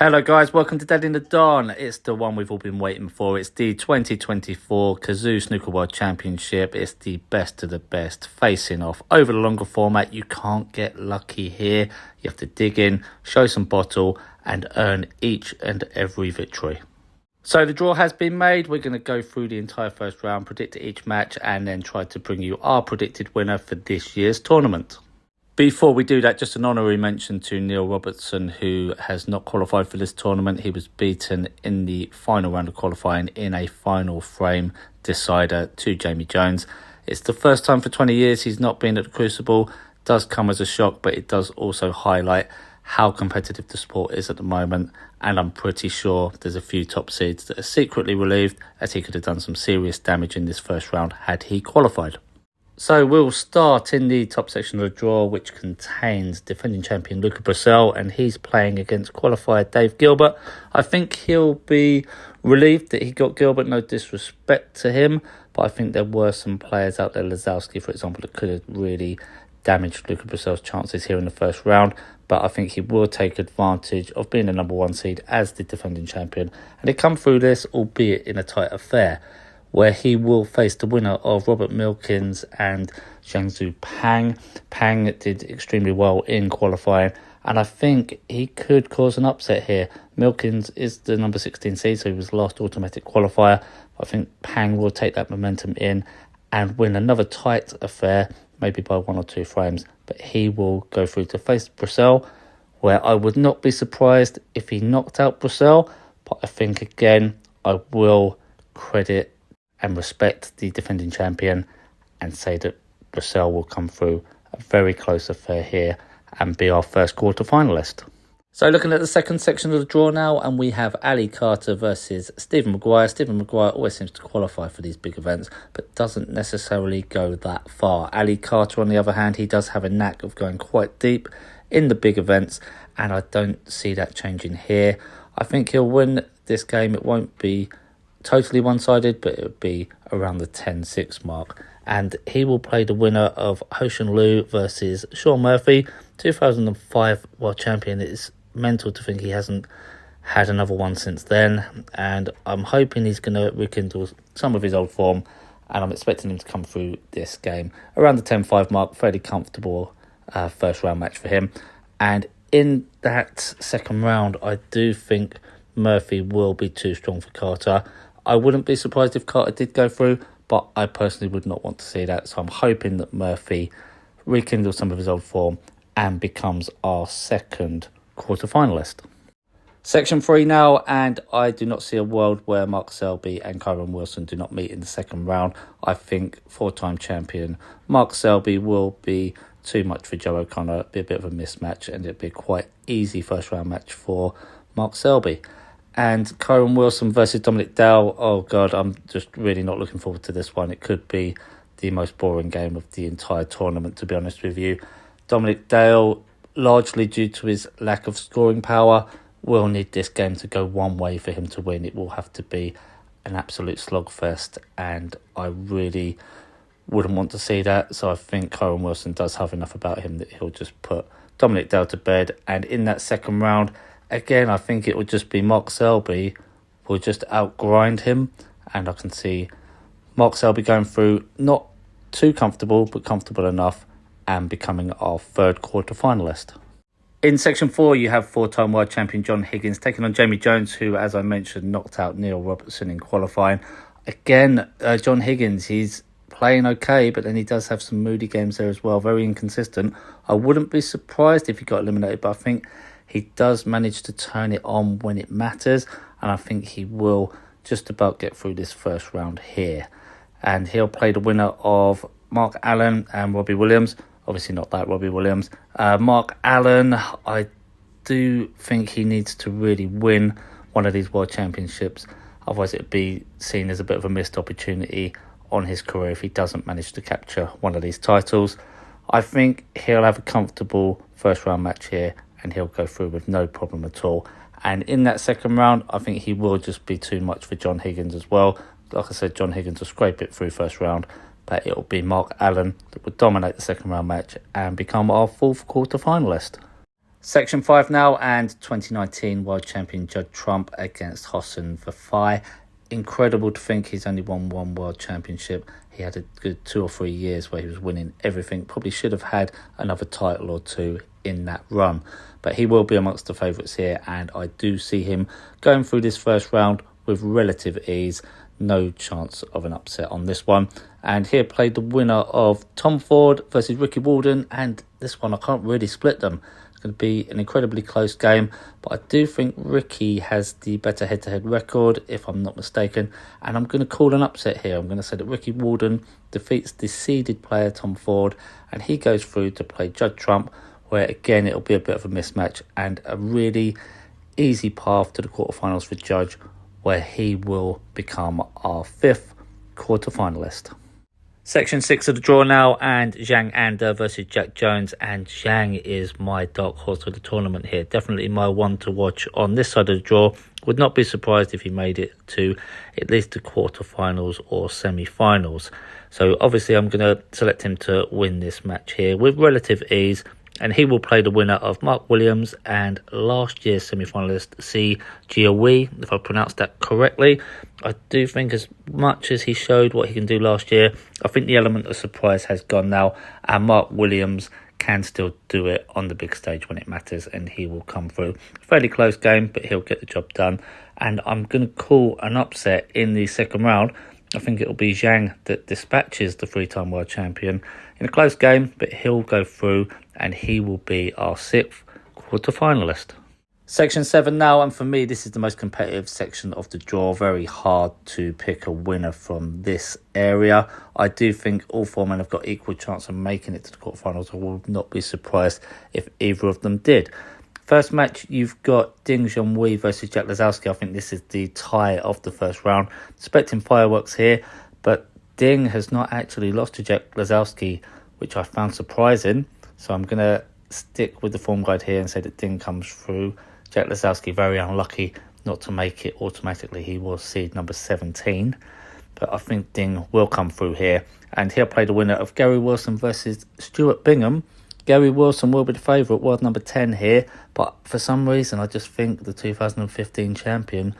Hello guys, welcome to Dead in the Dawn. It's the one we've all been waiting for. It's the 2024 Cazoo Snooker World Championship. It's the best of the best facing off over the longer format. You can't get lucky here. You have to dig in, show some bottle and earn each and every victory. So the draw has been made. We're going to go through the entire first round, predict each match and then try to bring you our predicted winner for this year's tournament. Before we do that, just an honorary mention to Neil Robertson, who has not qualified for this tournament. He was beaten in the final round of qualifying in a final frame decider to Jamie Jones. It's the first time for 20 years he's not been at the Crucible. It does come as a shock, but it does also highlight how competitive the sport is at the moment. And I'm pretty sure there's a few top seeds that are secretly relieved, as he could have done some serious damage in this first round had he qualified. So we'll start in the top section of the draw, which contains defending champion Luca Brecel, and he's playing against qualifier Dave Gilbert. I think he'll be relieved that he got Gilbert, no disrespect to him, but I think there were some players out there, Lazowski for example, that could have really damaged Luca Brecel's chances here in the first round. But I think he will take advantage of being the number one seed as the defending champion, and he come through this, albeit in a tight affair, where he will face the winner of Robert Milkins and Zhangzhou Pang. Pang did extremely well in qualifying, and I think he could cause an upset here. Milkins is the number 16 seed, so he was the last automatic qualifier. I think Pang will take that momentum in and win another tight affair, maybe by 1 or 2 frames, but he will go through to face Brecel, where I would not be surprised if he knocked out Brecel, but I think again I will credit and respect the defending champion and say that Brecel will come through a very close affair here and be our first quarter finalist. So looking at the second section of the draw now, and we have Ali Carter versus Stephen Maguire. Stephen Maguire always seems to qualify for these big events, but doesn't necessarily go that far. Ali Carter, on the other hand, he does have a knack of going quite deep in the big events, and I don't see that changing here. I think he'll win this game. It won't be totally one-sided, but it would be around the 10-6 mark, and he will play the winner of Hoshan Liu versus Sean Murphy, 2005 world champion. It's mental to think he hasn't had another one since then, and I'm hoping he's going to rekindle some of his old form, and I'm expecting him to come through this game around the 10-5 mark. Fairly comfortable first round match for him, and in that second round I do think Murphy will be too strong for Carter. I wouldn't be surprised if Carter did go through, but I personally would not want to see that. So I'm hoping that Murphy rekindles some of his old form and becomes our second quarter finalist. Section 3 now, and I do not see a world where Mark Selby and Kyron Wilson do not meet in the second round. I think 4-time champion Mark Selby will be too much for Joe O'Connor. It'll be a bit of a mismatch, and it'll be a quite easy first round match for Mark Selby. And Kyron Wilson versus Dominic Dale. Oh God, I'm just really not looking forward to this one. It could be the most boring game of the entire tournament, to be honest with you. Dominic Dale, largely due to his lack of scoring power, will need this game to go one way for him to win. It will have to be an absolute slogfest, and I really wouldn't want to see that. So I think Kyron Wilson does have enough about him that he'll just put Dominic Dale to bed. And in that second round, again, I think it would just be Mark Selby will just outgrind him, and I can see Mark Selby going through not too comfortable, but comfortable enough, and becoming our third quarter finalist. In section 4, you have 4-time world champion John Higgins taking on Jamie Jones, who, as I mentioned, knocked out Neil Robertson in qualifying. Again, John Higgins, he's playing okay, but then he does have some moody games there as well, very inconsistent. I wouldn't be surprised if he got eliminated, but I think he does manage to turn it on when it matters, and I think he will just about get through this first round here. And he'll play the winner of Mark Allen and Robbie Williams. Obviously not that Robbie Williams. Mark Allen, I do think he needs to really win one of these world championships. Otherwise it would be seen as a bit of a missed opportunity on his career if he doesn't manage to capture one of these titles. I think he'll have a comfortable first round match here, and he'll go through with no problem at all. And in that second round, I think he will just be too much for John Higgins as well. Like I said, John Higgins will scrape it through first round, but it'll be Mark Allen that will dominate the second round match and become our fourth quarter finalist. Section 5 now, and 2019 World Champion Judd Trump against Hossein Vafai. Incredible to think he's only won one World Championship. He had a good 2 or 3 years where he was winning everything. Probably should have had another title or two in that run. But he will be amongst the favourites here, and I do see him going through this first round with relative ease. No chance of an upset on this one. And here played the winner of Tom Ford versus Ricky Walden, and this one I can't really split them. It's going to be an incredibly close game, but I do think Ricky has the better head-to-head record, if I'm not mistaken, and I'm going to call an upset here. I'm going to say that Ricky Walden defeats the seeded player Tom Ford, and he goes through to play Judd Trump, where again it'll be a bit of a mismatch and a really easy path to the quarterfinals for Judd, where he will become our 5th quarterfinalist. Section 6 of the draw now, and Zhang Anda versus Jack Jones, and Zhang is my dark horse of the tournament here. Definitely my one to watch on this side of the draw. Would not be surprised if he made it to at least the quarterfinals or semi-finals. So obviously I'm going to select him to win this match here with relative ease. And he will play the winner of Mark Williams and last year's semi-finalist C. Junhui, if I pronounced that correctly. I do think as much as he showed what he can do last year, I think the element of surprise has gone now. And Mark Williams can still do it on the big stage when it matters, and he will come through. Fairly close game, but he'll get the job done. And I'm going to call an upset in the second round. I think it'll be Zhang that dispatches the 3-time world champion in a close game, but he'll go through and he will be our 6th quarterfinalist. Section 7 now, and for me this is the most competitive section of the draw. Very hard to pick a winner from this area. I do think all 4 men have got equal chance of making it to the quarterfinals. I will not be surprised if either of them did. First match, you've got Ding Junhui versus Jack Lazowski. I think this is the tie of the first round. Expecting fireworks here, but Ding has not actually lost to Jack Lazowski, which I found surprising. So I'm going to stick with the form guide here and say that Ding comes through. Jack Lazowski, very unlucky not to make it automatically. He was seed number 17. But I think Ding will come through here. And he'll play the winner of Gary Wilson versus Stuart Bingham. Gary Wilson will be the favourite, world number 10 here, but for some reason I just think the 2015 champion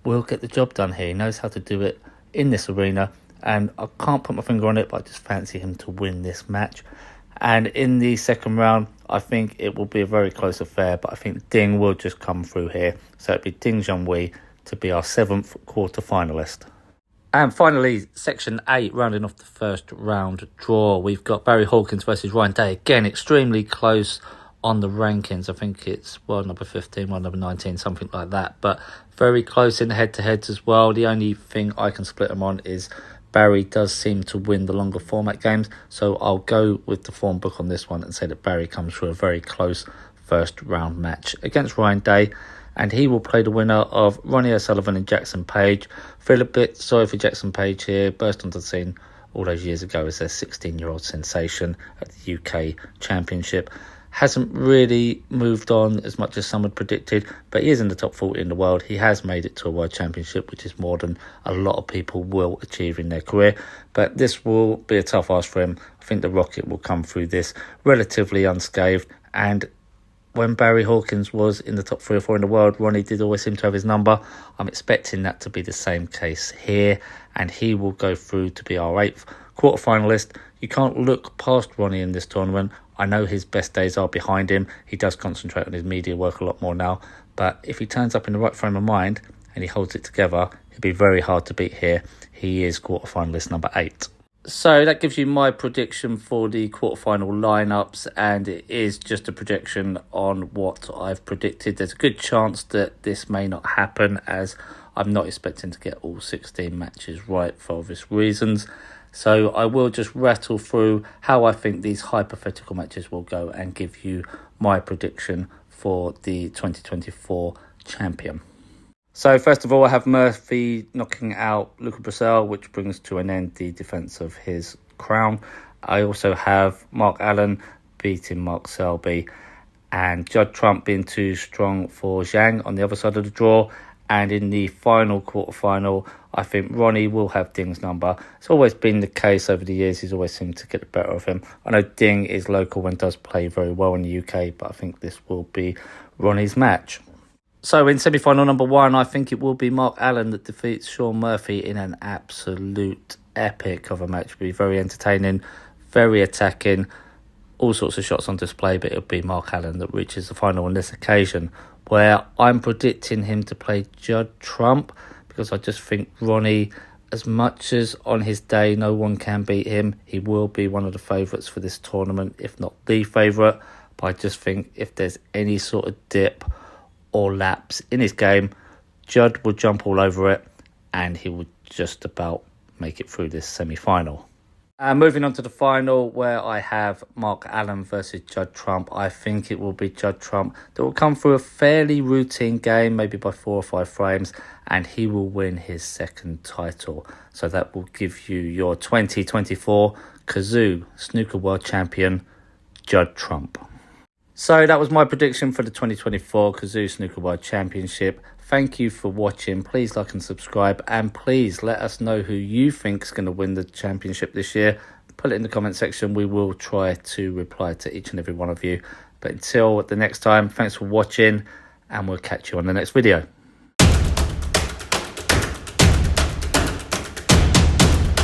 will get the job done here. He knows how to do it in this arena, and I can't put my finger on it, but I just fancy him to win this match. And in the second round, I think it will be a very close affair, but I think Ding will just come through here. So it'll be Ding Junhui to be our 7th quarterfinalist. And finally, Section 8, rounding off the first round draw. We've got Barry Hawkins versus Ryan Day. Again, extremely close on the rankings. I think it's world number 15, world number 19, something like that. But very close in the head-to-heads as well. The only thing I can split them on is Barry does seem to win the longer format games. So I'll go with the form book on this one and say that Barry comes through a very close first round match against Ryan Day. And he will play the winner of Ronnie O'Sullivan and Jackson Page. Feel a bit sorry for Jackson Page here. Burst onto the scene all those years ago as a 16-year-old sensation at the UK Championship. Hasn't really moved on as much as some had predicted, but he is in the top 40 in the world. He has made it to a World Championship, which is more than a lot of people will achieve in their career. But this will be a tough ask for him. I think the Rocket will come through this relatively unscathed, and when Barry Hawkins was in the top 3 or 4 in the world, Ronnie did always seem to have his number. I'm expecting that to be the same case here, and he will go through to be our 8th quarterfinalist. You can't look past Ronnie in this tournament. I know his best days are behind him. He does concentrate on his media work a lot more now, but if he turns up in the right frame of mind and he holds it together, it'll be very hard to beat here. He is quarterfinalist number 8. So that gives you my prediction for the quarterfinal lineups, and it is just a projection on what I've predicted. There's a good chance that this may not happen, as I'm not expecting to get all 16 matches right for obvious reasons. So I will just rattle through how I think these hypothetical matches will go and give you my prediction for the 2024 champion. So first of all, I have Murphy knocking out Luca Brecel, which brings to an end the defence of his crown. I also have Mark Allen beating Mark Selby, and Judd Trump being too strong for Zhang on the other side of the draw. And in the final quarterfinal, I think Ronnie will have Ding's number. It's always been the case over the years. He's always seemed to get the better of him. I know Ding is local and does play very well in the UK, but I think this will be Ronnie's match. So in semi-final number 1, I think it will be Mark Allen that defeats Sean Murphy in an absolute epic of a match. It'll be very entertaining, very attacking, all sorts of shots on display, but it'll be Mark Allen that reaches the final on this occasion, where I'm predicting him to play Judd Trump, because I just think Ronnie, as much as on his day no one can beat him, he will be one of the favourites for this tournament, if not the favourite. But I just think if there's any sort of dip or lapse in his game, Judd will jump all over it and he will just about make it through this semi-final. Moving on to the final, where I have Mark Allen versus Judd Trump. I think it will be Judd Trump that will come through a fairly routine game, maybe by 4 or 5 frames, and he will win his second title. So that will give you your 2024 Cazoo Snooker World Champion, Judd Trump. So that was my prediction for the 2024 Cazoo Snooker World Championship. Thank you for watching. Please like and subscribe, and please let us know who you think is going to win the championship this year. Put it in the comment section. We will try to reply to each and every one of you. But until the next time, thanks for watching, and we'll catch you on the next video.